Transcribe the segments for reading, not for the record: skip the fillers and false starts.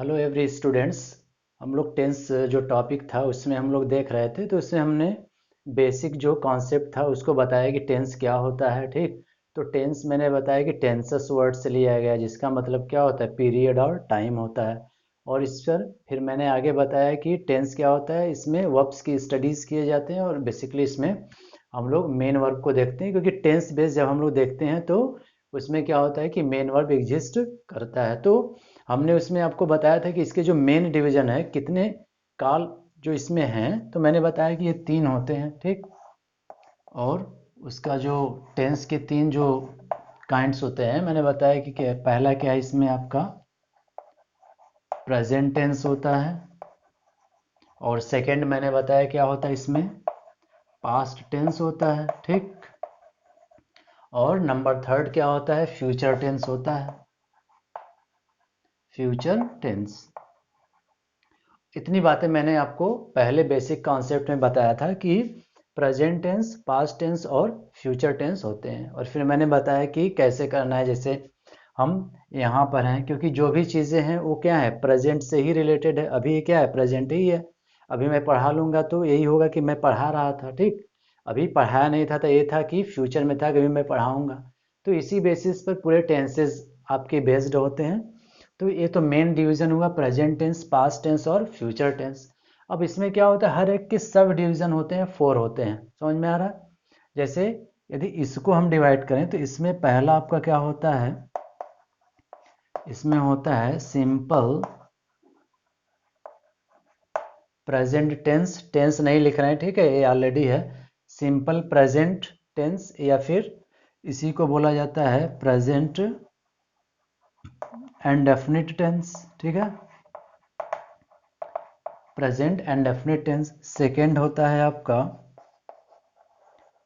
Hello every students. हम लोग tense जो टॉपिक था उसमें हम लोग देख रहे थे, तो उसमें हमने बेसिक जो कॉन्सेप्ट था उसको बताया कि टेंस क्या होता है। ठीक, तो टेंस मैंने बताया कि टेंसस वर्ड से लिया गया है, जिसका मतलब क्या होता है, पीरियड और टाइम होता है। और इस पर फिर मैंने आगे बताया कि टेंस क्या होता है, इसमें वर्ब्स की स्टडीज़ किए जाते हैं और बेसिकली इसमें हम लोग मेन वर्ब को देखते हैं, क्योंकि टेंस बेस जब हम लोग देखते हैं तो उसमें क्या होता है कि मेन वर्ब एग्जिस्ट करता है। तो हमने उसमें आपको बताया था कि इसके जो मेन डिवीजन है, कितने काल जो इसमें हैं, तो मैंने बताया कि ये 3 होते हैं। ठीक, और उसका जो टेंस के 3 जो काइंड्स होते हैं, मैंने बताया कि पहला क्या है, इसमें आपका प्रेजेंट टेंस होता है, और सेकंड मैंने बताया क्या होता है, इसमें पास्ट टेंस होता है। ठीक, और नंबर थर्ड क्या होता है, फ्यूचर टेंस होता है, फ्यूचर टेंस। इतनी बातें मैंने आपको पहले बेसिक कॉन्सेप्ट में बताया था कि प्रेजेंट टेंस, पास्ट टेंस और फ्यूचर टेंस होते हैं। और फिर मैंने बताया कि कैसे करना है। जैसे हम यहाँ पर हैं, क्योंकि जो भी चीज़ें हैं वो क्या है, प्रेजेंट से ही रिलेटेड है। अभी ये क्या है, प्रेजेंट ही है। अभी मैं पढ़ा लूँगा तो यही होगा कि मैं पढ़ा रहा था। ठीक, अभी पढ़ाया नहीं था तो ये था कि फ्यूचर में था कि अभी मैं पढ़ाऊँगा। तो इसी बेसिस पर पूरे टेंसेज आपके बेस्ड होते हैं। तो ये तो मेन डिवीजन हुआ प्रेजेंट टेंस, पास्ट टेंस और फ्यूचर टेंस। अब इसमें क्या होता है, हर एक के सब डिवीजन होते हैं, 4 होते हैं। समझ में आ रहा है? जैसे यदि इसको हम डिवाइड करें तो इसमें पहला आपका क्या होता है, इसमें होता है सिंपल प्रेजेंट टेंस। टेंस नहीं लिख रहे हैं, ठीक है, ये ऑलरेडी है। सिंपल प्रेजेंट टेंस, या फिर इसी को बोला जाता है प्रेजेंट इंडेफिनिट टेंस। ठीक है, प्रेजेंट इंडेफिनिट टेंस। सेकेंड होता है आपका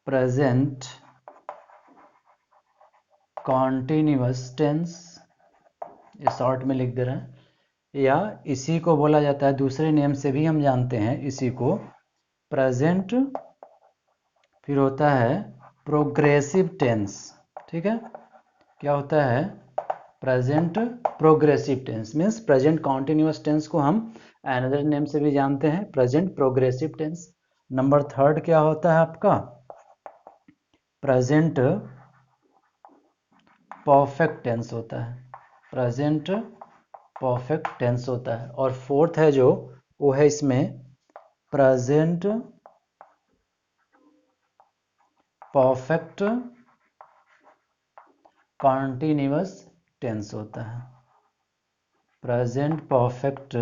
प्रेजेंट कॉन्टिन्यूअस टेंस, ये शॉर्ट में लिख दे रहे हैं। या इसी को बोला जाता है, दूसरे नेम से भी हम जानते हैं इसी को, प्रेजेंट, फिर होता है प्रोग्रेसिव टेंस। ठीक है, क्या होता है, present progressive tense. Means present continuous tense को हम अनदर नेम से भी जानते हैं, present progressive tense. Number third क्या होता है आपका, प्रेजेंट परफेक्ट टेंस होता है, प्रेजेंट परफेक्ट टेंस होता है। और फोर्थ है जो, वो है इसमें प्रेजेंट परफेक्ट कॉन्टिन्यूअस टेंस होता है, प्रेजेंट परफेक्ट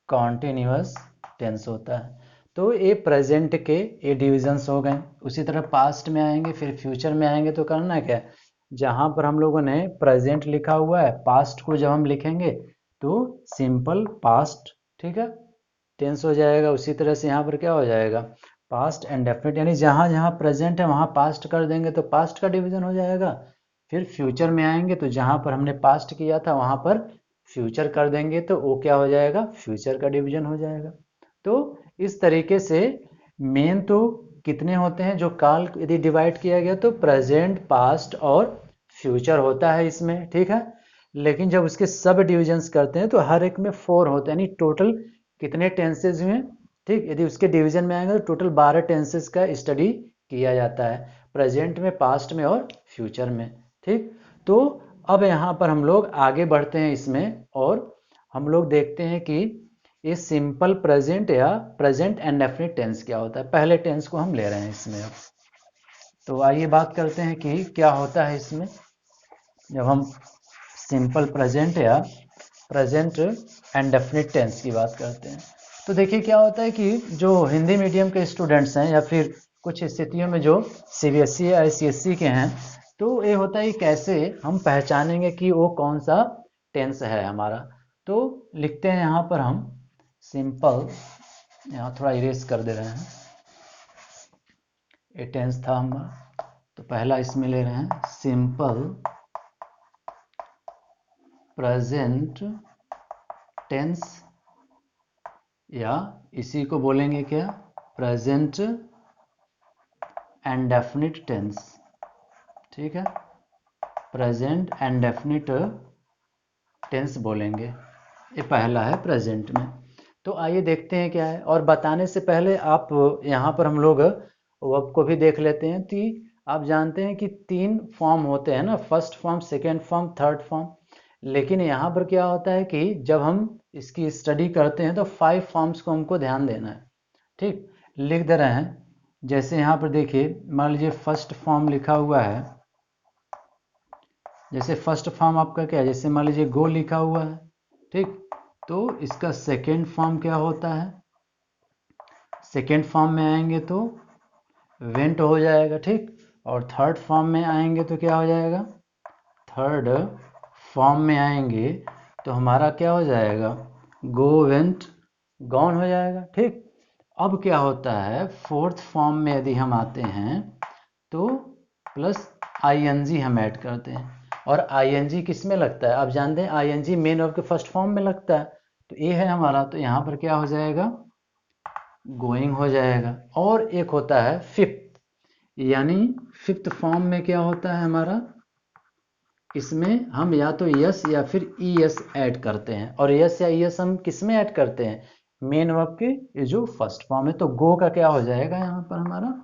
कॉन्टिन्यूअस टेंस होता है। तो ये प्रेजेंट के ये डिविजन्स हो गए। उसी तरह पास्ट में आएंगे, फिर फ्यूचर में आएंगे। तो करना क्या है, जहाँ पर हम लोगों ने प्रेजेंट लिखा हुआ है, पास्ट को जब हम लिखेंगे तो सिंपल पास्ट, ठीक है, टेंस हो जाएगा। उसी तरह से यहाँ पर क्या हो जाएगा, पास्ट एंड डेफिनेट, यानी जहाँ जहाँ प्रेजेंट है वहाँ पास्ट कर देंगे तो पास्ट का डिवीजन हो जाएगा। फिर फ्यूचर में आएंगे तो जहाँ पर हमने पास्ट किया था वहाँ पर फ्यूचर कर देंगे तो वो क्या हो जाएगा, फ्यूचर का डिवीजन हो जाएगा। तो इस तरीके से मेन तो कितने होते हैं जो काल यदि डिवाइड किया गया, तो प्रेजेंट, पास्ट और फ्यूचर होता है इसमें। ठीक है, लेकिन जब उसके सब डिविजन्स करते हैं तो हर एक में 4 होते हैं, यानी टोटल कितने टेंसेज हुए। ठीक, यदि उसके डिवीजन में आएंगे तो टोटल 12 टेंसेज का स्टडी किया जाता है, प्रेजेंट में, पास्ट में और फ्यूचर में। ठीक, तो अब यहाँ पर हम लोग आगे बढ़ते हैं इसमें, और हम लोग देखते हैं कि ये सिंपल प्रेजेंट या प्रेजेंट इंडेफिनिट टेंस क्या होता है। पहले टेंस को हम ले रहे हैं इसमें। अब तो आइए बात करते हैं कि क्या होता है इसमें, जब हम सिंपल प्रेजेंट या प्रेजेंट इंडेफिनिट टेंस की बात करते हैं। तो देखिए क्या होता है कि जो हिंदी मीडियम के स्टूडेंट्स हैं, या फिर कुछ स्थितियों में जो सीबीएसई या आईसीएसई के हैं, तो ये होता है कि कैसे हम पहचानेंगे कि वो कौन सा टेंस है हमारा। तो लिखते हैं यहाँ पर हम सिंपल, यहाँ थोड़ा इरेज कर दे रहे हैं, ये टेंस था हमारा। तो पहला इसमें ले रहे हैं सिंपल प्रेजेंट टेंस, या इसी को बोलेंगे क्या, प्रेजेंट इंडेफिनिट टेंस। ठीक है, प्रेजेंट इंडेफिनिट टेंस बोलेंगे। ये पहला है प्रेजेंट में। तो आइए देखते हैं क्या है। और बताने से पहले आप यहाँ पर हम लोग वर्ब को भी देख लेते हैं। कि आप जानते हैं कि 3 फॉर्म होते हैं ना, first form, second form, third form. लेकिन यहाँ पर क्या होता है कि जब हम इसकी स्टडी करते हैं तो 5 फॉर्म्स को हमको ध्यान देना है। ठीक, लिख दे रहे हैं। जैसे यहाँ पर देखिए, मान लीजिए फर्स्ट फॉर्म लिखा हुआ है। जैसे फर्स्ट फॉर्म आपका क्या है, जैसे मान लीजिए गो लिखा हुआ है। ठीक, तो इसका सेकेंड फॉर्म क्या होता है, सेकेंड फॉर्म में आएंगे तो वेंट हो जाएगा। ठीक, और थर्ड फॉर्म में आएंगे तो क्या हो जाएगा, थर्ड फॉर्म में आएंगे तो हमारा क्या हो जाएगा, गो, वेंट, गॉन हो जाएगा। ठीक, अब क्या होता है, फोर्थ फॉर्म में यदि हम आते हैं तो प्लस आईएनजी हम ऐड करते हैं। और आईएनजी किस में लगता है, आप जानते हैं आईएनजी मेन वर्ब के फर्स्ट फॉर्म में लगता है। तो ये है हमारा, तो यहाँ पर क्या हो जाएगा, गोइंग हो जाएगा। और एक होता है फिफ्थ, यानी फिफ्थ फॉर्म में क्या होता है हमारा, इसमें हम या तो यस या फिर ई एस ऐड करते हैं। और यस या ई एस हम किस में ऐड करते हैं, मेन वर्ब के ये जो फर्स्ट फॉर्म है। तो गो का क्या हो जाएगा, यहाँ पर हमारा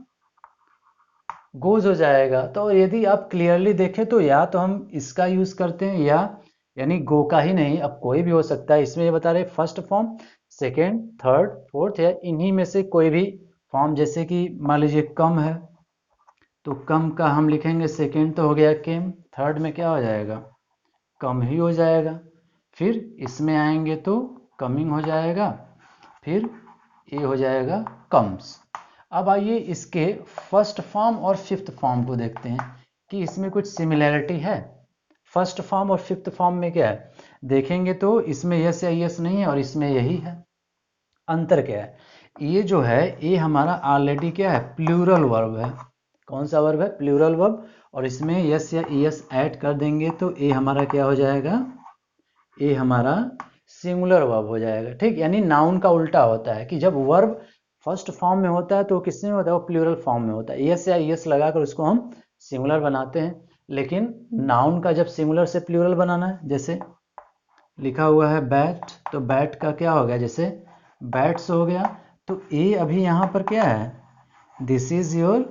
गोज हो जाएगा। तो यदि आप क्लियरली देखें तो या तो हम इसका यूज करते हैं, या यानी गो का ही नहीं, अब कोई भी हो सकता है। इसमें ये बता रहे first form, second, third, fourth, या इन्हीं में से कोई भी फॉर्म। जैसे कि मान लीजिए कम है तो कम का हम लिखेंगे सेकेंड तो हो गया केम, थर्ड में क्या हो जाएगा, कम ही हो जाएगा। फिर इसमें आएंगे तो कमिंग हो जाएगा, फिर ये हो जाएगा कम्स। अब आइए इसके फर्स्ट फॉर्म और फिफ्थ फॉर्म को देखते हैं कि इसमें कुछ सिमिलैरिटी है। फर्स्ट फॉर्म और फिफ्थ फॉर्म में क्या है, देखेंगे तो इसमें यस या यस नहीं है और इसमें यही है। अंतर क्या है, ये जो है ये हमारा ऑलरेडी क्या है, प्लूरल वर्ब है। कौन सा वर्ब है, प्लूरल वर्ब। और इसमें यस या यस ऐड कर देंगे तो ये हमारा क्या हो जाएगा, ये हमारा सिंगुलर वर्ब हो जाएगा। ठीक, यानी नाउन का उल्टा होता है कि जब वर्ब फर्स्ट फॉर्म में होता है तो किस में होता है, वो प्लूरल फॉर्म में होता है। यस या यस लगाकर उसको हम सिंगुलर बनाते हैं। लेकिन नाउन का जब सिंगुलर से प्लूरल बनाना है, जैसे लिखा हुआ है बैट, तो बैट का क्या हो गया, जैसे बैट्स हो गया। तो ए अभी यहाँ पर क्या है, दिस इज योर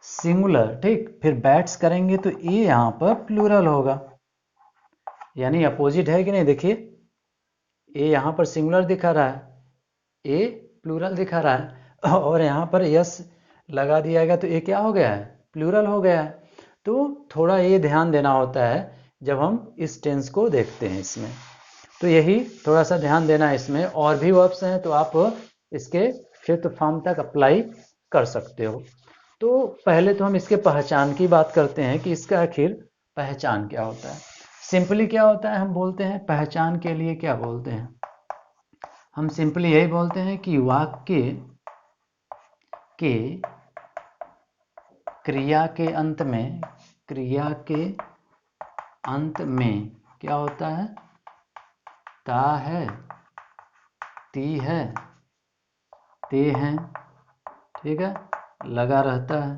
सिंगुलर। ठीक, फिर बैट्स करेंगे तो ए यहाँ पर प्लूरल होगा, यानी अपोजिट है कि नहीं। देखिए ए यहाँ पर सिंगुलर दिखा रहा है, ए प्लूरल दिखा रहा है, और यहाँ पर यस लगा दिया गया तो ये क्या हो गया है, प्लूरल हो गया है। तो थोड़ा ये ध्यान देना होता है जब हम इस टेंस को देखते हैं इसमें। तो यही थोड़ा सा ध्यान देना है इसमें। और भी वर्ब्स हैं तो आप इसके फिफ्थ फॉर्म तक अप्लाई कर सकते हो। तो पहले तो हम इसके पहचान की बात करते हैं कि इसका आखिर पहचान क्या होता है। सिंपली क्या होता है, हम बोलते हैं पहचान के लिए क्या बोलते हैं, हम सिंपली यही बोलते हैं कि वाक्य के क्रिया के अंत में, क्रिया के अंत में क्या होता है, ता है, ती है, ते हैं, ठीक है, लगा रहता है,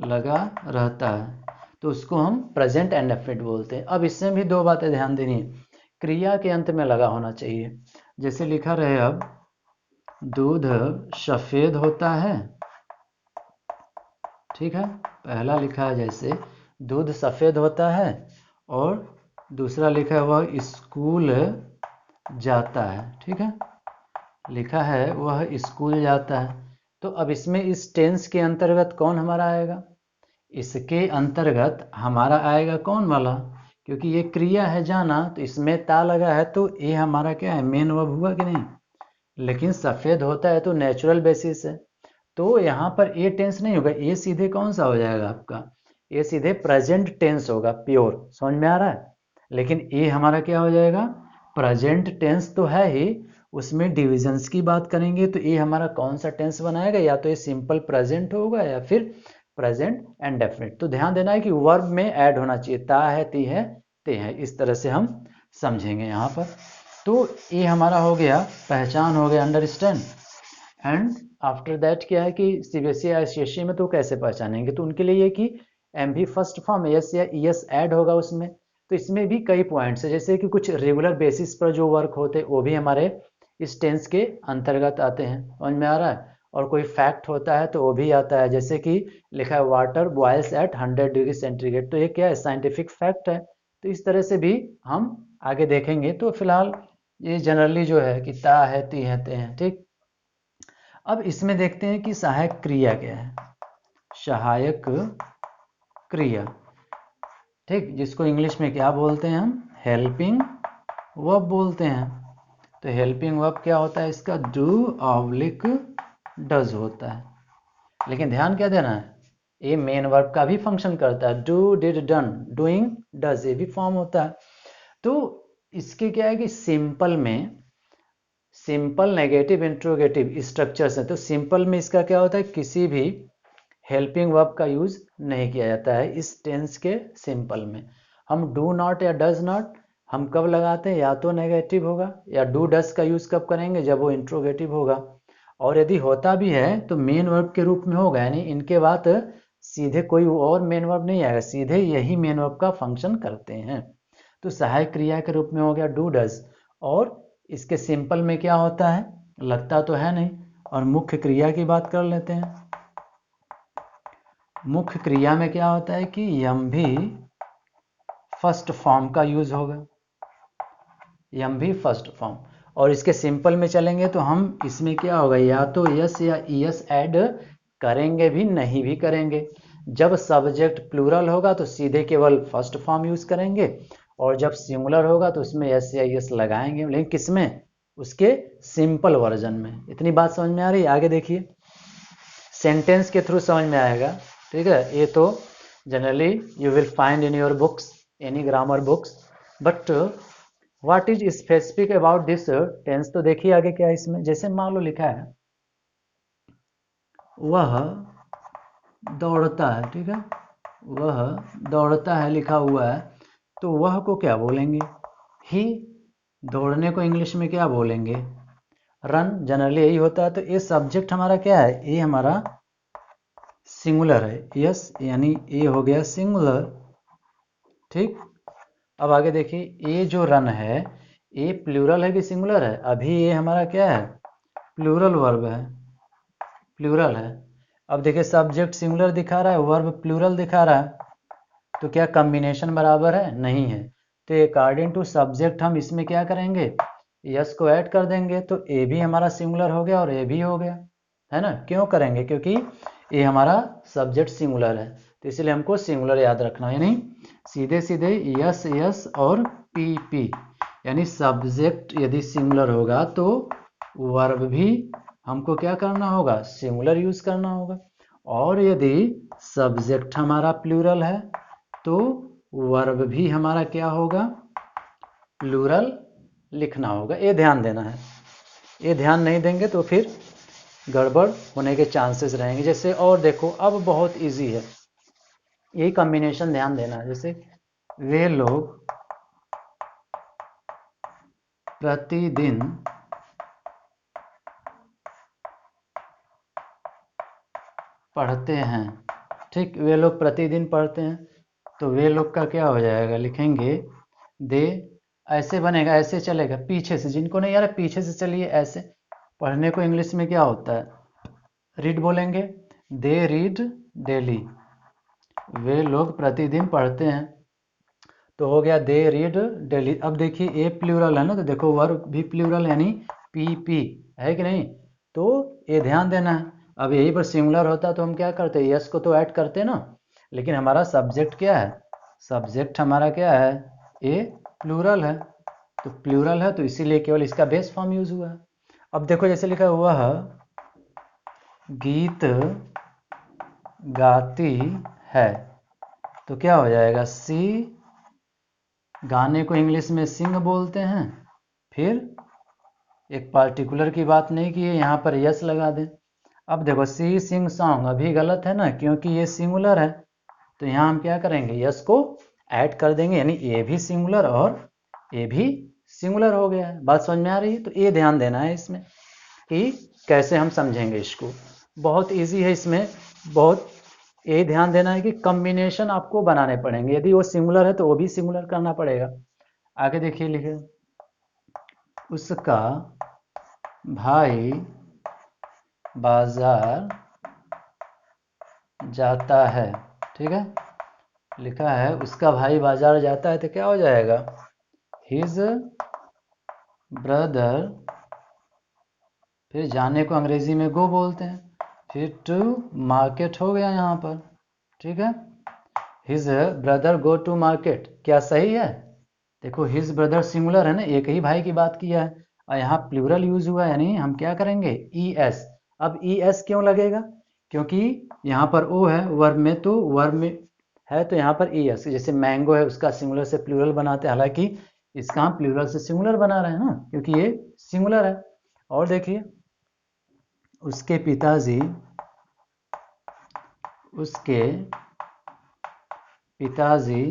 लगा रहता है, तो उसको हम प्रेजेंट इंडेफिनिट बोलते हैं। अब इसमें भी दो बातें ध्यान देनी है, क्रिया के अंत में लगा होना चाहिए। जैसे लिखा रहे अब दूध सफेद होता है, ठीक है, पहला लिखा है जैसे दूध सफेद होता है, और दूसरा लिखा है वह स्कूल जाता है, ठीक है, लिखा है वह स्कूल जाता है। तो अब इसमें इस टेंस के अंतर्गत कौन हमारा आएगा, इसके अंतर्गत हमारा आएगा कौन वाला, क्योंकि ये क्रिया है जाना, तो इसमें ता लगा है तो ये हमारा क्या है, मेन वर्ब हुआ कि नहीं। लेकिन सफ़ेद होता है तो नेचुरल बेसिस है, तो यहाँ पर ए टेंस नहीं होगा, ये सीधे कौन सा हो जाएगा आपका, ये सीधे प्रेजेंट टेंस होगा प्योर। समझ में आ रहा है। लेकिन ये हमारा क्या हो जाएगा, प्रेजेंट टेंस तो है ही, उसमें डिविजन्स की बात करेंगे तो ये हमारा कौन सा टेंस बनाएगा, या तो ये सिंपल प्रेजेंट होगा या फिर प्रेजेंट इंडेफिनिट। तो ध्यान देना है कि वर्ब में ऐड होना चाहिए, ता है, ती है, ते है, इस तरह से हम समझेंगे यहाँ पर। तो ये हमारा हो गया पहचान, हो गया अंडरस्टैंड। एंड आफ्टर दैट क्या है कि सीबीएसई या आईसीएसई में तो कैसे पहचानेंगे, तो उनके लिए ये कि एम भी फर्स्ट फॉर्म एस या ई एस ऐड होगा उसमें, तो इसमें भी कई पॉइंट्स है, जैसे कि कुछ रेगुलर बेसिस पर जो वर्क होते हैं वो भी हमारे इस टेंस के अंतर्गत आते हैं, समझ में आ रहा है। और कोई फैक्ट होता है तो वो भी आता है, जैसे कि लिखा है water boils at 100 degree centigrade, तो ये क्या है, साइंटिफिक फैक्ट है। तो इस तरह से भी हम आगे देखेंगे। तो फिलहाल ये जनरली जो है कि ता है, ती है, ते हैं, ठीक। अब इसमें देखते हैं कि सहायक क्रिया क्या है। सहायक क्रिया, ठीक, जिसको इंग्लिश में क्या बोलते हैं हम, हेल्पिंग वर्ब बोलते हैं। तो हेल्पिंग वर्ब क्या होता है इसका, डू ऑब्लिक डज होता है। लेकिन ध्यान क्या देना है, ये मेन वर्ब का भी फंक्शन करता है, do did done, doing does, ये भी फॉर्म होता है। तो इसके क्या है कि सिंपल में सिंपल नेगेटिव इंट्रोगेटिव स्ट्रक्चर्स है। तो सिंपल में इसका क्या होता है, किसी भी हेल्पिंग वर्ब का यूज नहीं किया जाता है इस टेंस के सिंपल में। हम डू नॉट या डज नॉट हम कब लगाते हैं, या तो नेगेटिव होगा, या डू डज का यूज कब करेंगे, जब वो इंट्रोगेटिव होगा। और यदि होता भी है तो मेन वर्ब के रूप में होगा, यानी इनके बाद सीधे कोई और मेन वर्ब नहीं आएगा, सीधे यही मेन वर्ब का फंक्शन करते हैं। तो सहायक क्रिया के रूप में हो गया डू डज। और इसके सिंपल में क्या होता है, लगता तो है नहीं। और मुख्य क्रिया की बात कर लेते हैं। मुख्य क्रिया में क्या होता है कि यम भी फर्स्ट फॉर्म का यूज होगा, यम भी फर्स्ट फॉर्म। और इसके सिंपल में चलेंगे तो हम इसमें क्या होगा, या तो यस या ईएस ऐड करेंगे भी, नहीं भी करेंगे। जब सब्जेक्ट प्लूरल होगा तो सीधे केवल फर्स्ट फॉर्म यूज करेंगे, और जब सिंगुलर होगा तो उसमें यस या ईएस लगाएंगे, लेकिन किसमें, उसके सिंपल वर्जन में। इतनी बात समझ में आ रही है। आगे देखिए, सेंटेंस के थ्रू समझ में आएगा, ठीक है। ये तो generally you will find in your books, any grammar books, but what is specific about this tense. तो देखिए आगे क्या है इसमें, जैसे मान लो लिखा है वह दौड़ता है, ठीक है, वह दौड़ता है लिखा हुआ है, तो वह को क्या बोलेंगे, ही। दौड़ने को इंग्लिश में क्या बोलेंगे, रन, जनरली यही होता है। तो ये सब्जेक्ट हमारा क्या है, ये हमारा सिंगुलर है, यस, यानी ये हो गया सिंगुलर, ठीक। अब आगे देखिए, ये जो रन है ये प्लूरल है कि सिंगुलर है, अभी ये हमारा क्या है, प्लूरल वर्ब है, प्लूरल है। अब देखिए सब्जेक्ट सिंगुलर दिखा रहा है, वर्ब प्लूरल दिखा रहा है, तो क्या कॉम्बिनेशन बराबर है, नहीं है। तो अकॉर्डिंग टू सब्जेक्ट हम इसमें क्या करेंगे, यस को ऐड कर देंगे, तो ए भी हमारा सिंगुलर हो गया और ए भी हो गया, है ना। क्यों करेंगे, क्योंकि ये हमारा सब्जेक्ट सिंगुलर है, तो इसलिए हमको सिंगुलर याद रखना है, यानी सीधे सीधे यस यस और पी पी, यानी सब्जेक्ट यदि सिंगुलर होगा तो वर्ब भी हमको क्या करना होगा, सिंगुलर यूज करना होगा। और यदि सब्जेक्ट हमारा प्लूरल है तो वर्ब भी हमारा क्या होगा, प्लूरल लिखना होगा। ये ध्यान देना है, ये ध्यान नहीं देंगे तो फिर गड़बड़ होने के चांसेस रहेंगे। जैसे और देखो, अब बहुत इजी है, यही कॉम्बिनेशन ध्यान देना है। जैसे वे लोग प्रतिदिन पढ़ते हैं, ठीक, वे लोग प्रतिदिन पढ़ते हैं, तो वे लोग का क्या हो जाएगा, लिखेंगे दे, ऐसे बनेगा, ऐसे चलेगा, पीछे से, जिनको नहीं आ रहा पीछे से चलिए ऐसे। पढ़ने को इंग्लिश में क्या होता है, रीड बोलेंगे, दे रीड डेली, वे लोग प्रतिदिन पढ़ते हैं, तो हो गया दे रीड डेली। अब देखिए ए प्लूरल है ना, तो देखो वर्ब भी प्लूरल यानी पी पी है कि नहीं, तो ये ध्यान देना है। अब यही पर सिंगुलर होता तो हम क्या करते, यस को तो ऐड करते ना, लेकिन हमारा सब्जेक्ट क्या है, सब्जेक्ट हमारा क्या है, ए प्लूरल है, तो प्लूरल है तो इसीलिए केवल इसका बेस फॉर्म यूज हुआ है। अब देखो जैसे लिखा है वह गीत गाती है, तो क्या हो जाएगा, सी, गाने को इंग्लिश में सिंग बोलते हैं, फिर एक पार्टिकुलर की बात नहीं की है, यहाँ पर यस लगा दें। अब देखो सी सिंग सॉन्ग, अभी गलत है ना, क्योंकि ये सिंगुलर है, तो यहाँ हम क्या करेंगे, यस को ऐड कर देंगे, यानी ए भी सिंगुलर और ए भी सिंगुलर हो गया है। बात समझ में आ रही है। तो ये ध्यान देना है इसमें कि कैसे हम समझेंगे इसको, बहुत ईजी है, इसमें बहुत ये ध्यान देना है कि कॉम्बिनेशन आपको बनाने पड़ेंगे, यदि वो सिंगुलर है तो वो भी सिंगुलर करना पड़ेगा। आगे देखिए लिखे, उसका भाई बाजार जाता है, ठीक है, लिखा है उसका भाई बाजार जाता है, तो क्या हो जाएगा, हिज ब्रदर, फिर जाने को अंग्रेजी में गो बोलते हैं, फिर टू मार्केट हो गया यहाँ पर, ठीक है, his brother go to market, क्या सही है? देखो हिज ब्रदर सिंगुलर है ना, एक ही भाई की बात किया है, और यहाँ प्लूरल यूज हुआ है, यानी हम क्या करेंगे, ई एस। अब ई एस क्यों लगेगा, क्योंकि यहाँ पर ओ है, वर्ब में तो वर्ब में है तो यहाँ पर ई एस, जैसे मैंगो है उसका सिंगुलर से प्लूरल बनाते हैं, हालांकि इसका हम प्लूरल से सिंगुलर बना रहे हैं ना, क्योंकि ये सिंगुलर है। और देखिए, उसके पिताजी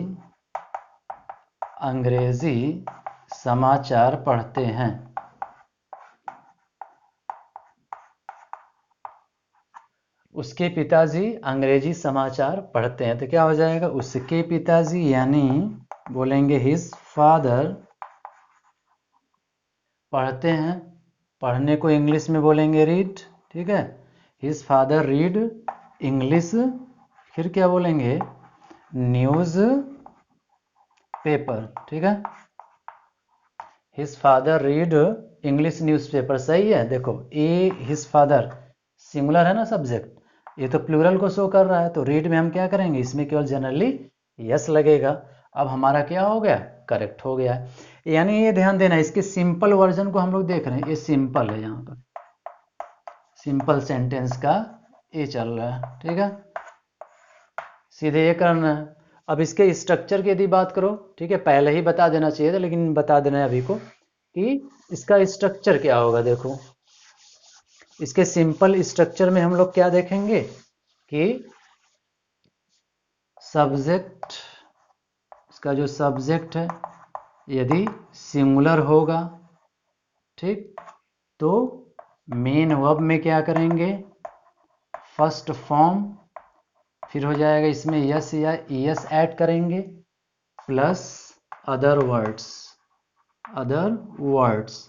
अंग्रेजी समाचार पढ़ते हैं। उसके पिताजी अंग्रेजी समाचार पढ़ते हैं, तो क्या हो जाएगा, उसके पिताजी, यानी बोलेंगे हिज फादर पढ़ते हैं, पढ़ने को इंग्लिश में बोलेंगे रीड, ठीक है, हिज फादर रीड इंग्लिश, फिर क्या बोलेंगे, न्यूज़ पेपर, ठीक है, his father read English newspaper, सही है। देखो ए हिज फादर सिंगुलर है ना सब्जेक्ट, ये तो प्लूरल को शो कर रहा है, तो रीड में हम क्या करेंगे, इसमें केवल जनरली यस लगेगा। अब हमारा क्या हो गया, करेक्ट हो गया। यानी ये ध्यान देना, इसके सिंपल वर्जन को हम लोग देख रहे हैं, ये सिंपल है, यहाँ पर सिंपल सेंटेंस का ये चल रहा है, ठीक है, सीधे ये करना है। अब इसके स्ट्रक्चर की यदि बात करो, ठीक है, पहले ही बता देना चाहिए था लेकिन बता देना है अभी को कि इसका स्ट्रक्चर क्या होगा। देखो इसके सिंपल स्ट्रक्चर में हम लोग क्या देखेंगे कि सब्जेक्ट, इसका जो सब्जेक्ट है यदि सिंगुलर होगा, ठीक, तो मेन वर्ब में क्या करेंगे, फर्स्ट फॉर्म, फिर हो जाएगा इसमें यस या ईएस ऐड करेंगे, प्लस अदर वर्ड्स।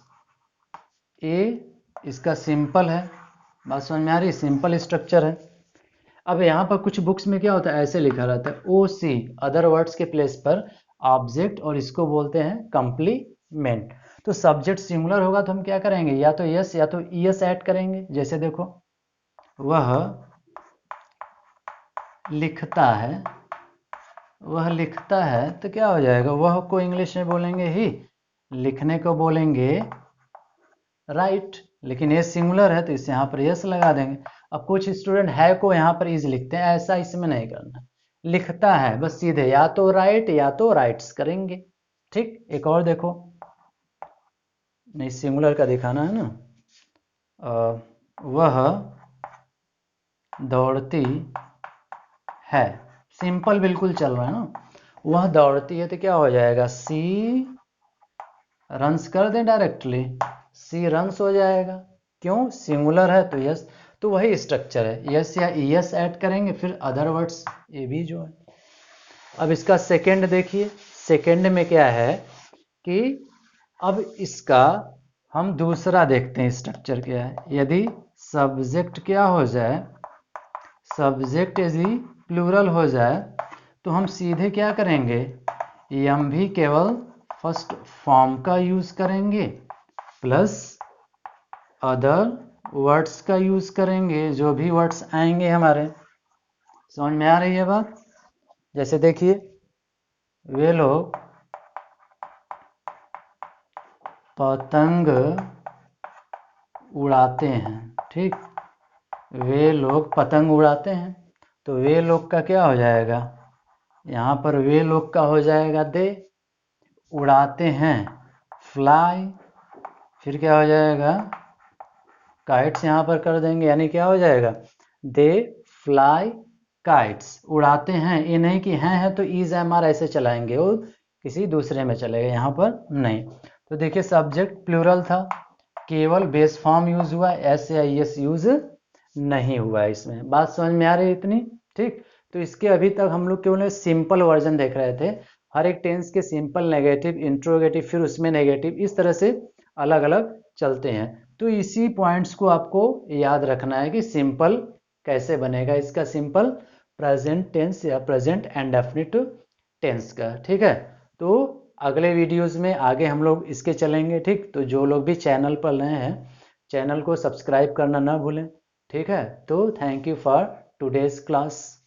ये इसका सिंपल है, बात समझ में आ रही है, सिंपल स्ट्रक्चर है। अब यहाँ पर कुछ बुक्स में क्या होता है, ऐसे लिखा रहता है ओ सी, अदर वर्ड्स के प्लेस पर ऑब्जेक्ट, और इसको बोलते हैं कंप्लीमेंट। तो सब्जेक्ट सिंगुलर होगा तो हम क्या करेंगे, या तो यस या तो ईएस ऐड करेंगे। जैसे देखो, वह लिखता है, तो क्या हो जाएगा, वह को इंग्लिश में बोलेंगे ही, लिखने को बोलेंगे राइट, लेकिन ये सिंगुलर है तो इसे यहाँ पर यस लगा देंगे। अब कुछ स्टूडेंट है को यहाँ पर इज लिखते हैं, ऐसा इसमें नहीं करना, लिखता है बस सीधे या तो राइट या तो राइट्स करेंगे, ठीक। एक और देखो, नहीं सिंगुलर का दिखाना है ना, वह दौड़ती है, सिंपल बिल्कुल चल रहा है ना, वह दौड़ती है तो क्या हो जाएगा, सी रन्स कर दें डायरेक्टली, सी रन्स हो जाएगा, क्यों, सिंगुलर है तो यस। तो वही स्ट्रक्चर है, यस या ईएस ऐड करेंगे, फिर अदर वर्ड्स ये भी जो है। अब इसका सेकंड देखिए, सेकंड में क्या है कि अब इसका हम दूसरा देखते हैं स्ट्रक्चर क्या है। यदि सब्जेक्ट क्या हो जाए, सब्जेक्ट यदि प्लूरल हो जाए तो हम सीधे क्या करेंगे, एम भी केवल फर्स्ट फॉर्म का यूज करेंगे, प्लस अदर वर्ड्स का यूज करेंगे, जो भी वर्ड्स आएंगे हमारे। समझ में आ रही है बात? जैसे देखिए, वे लोग पतंग उड़ाते हैं, ठीक, वे लोग पतंग उड़ाते हैं, तो वे लोग का क्या हो जाएगा, यहाँ पर वे लोग का हो जाएगा दे, उड़ाते हैं फ्लाई, फिर क्या हो जाएगा, काइट्स यहाँ पर कर देंगे, यानी क्या हो जाएगा, दे फ्लाई काइट्स, उड़ाते हैं, ये नहीं कि हैं है तो ईज एम आर ऐसे चलाएंगे, वो किसी दूसरे में चलेगा, यहाँ पर नहीं। तो देखिए सब्जेक्ट प्लूरल था, केवल बेस फॉर्म यूज हुआ, एस या एस यूज नहीं हुआ इसमें। बात समझ में आ रही है इतनी, ठीक। तो इसके अभी तक हम लोग केवल सिंपल वर्जन देख रहे थे, हर एक टेंस के सिंपल, नेगेटिव, इंट्रोगेटिव, फिर उसमें नेगेटिव, इस तरह से अलग अलग चलते हैं। तो इसी पॉइंट्स को आपको याद रखना है कि सिंपल कैसे बनेगा इसका, सिंपल प्रेजेंट टेंस या प्रेजेंट इंडेफिनिट टेंस का। ठीक है, तो अगले वीडियोस में आगे हम लोग इसके चलेंगे। ठीक, तो जो लोग भी चैनल पर नए हैं, चैनल को सब्सक्राइब करना ना भूलें। ठीक है, तो thank you for today's class.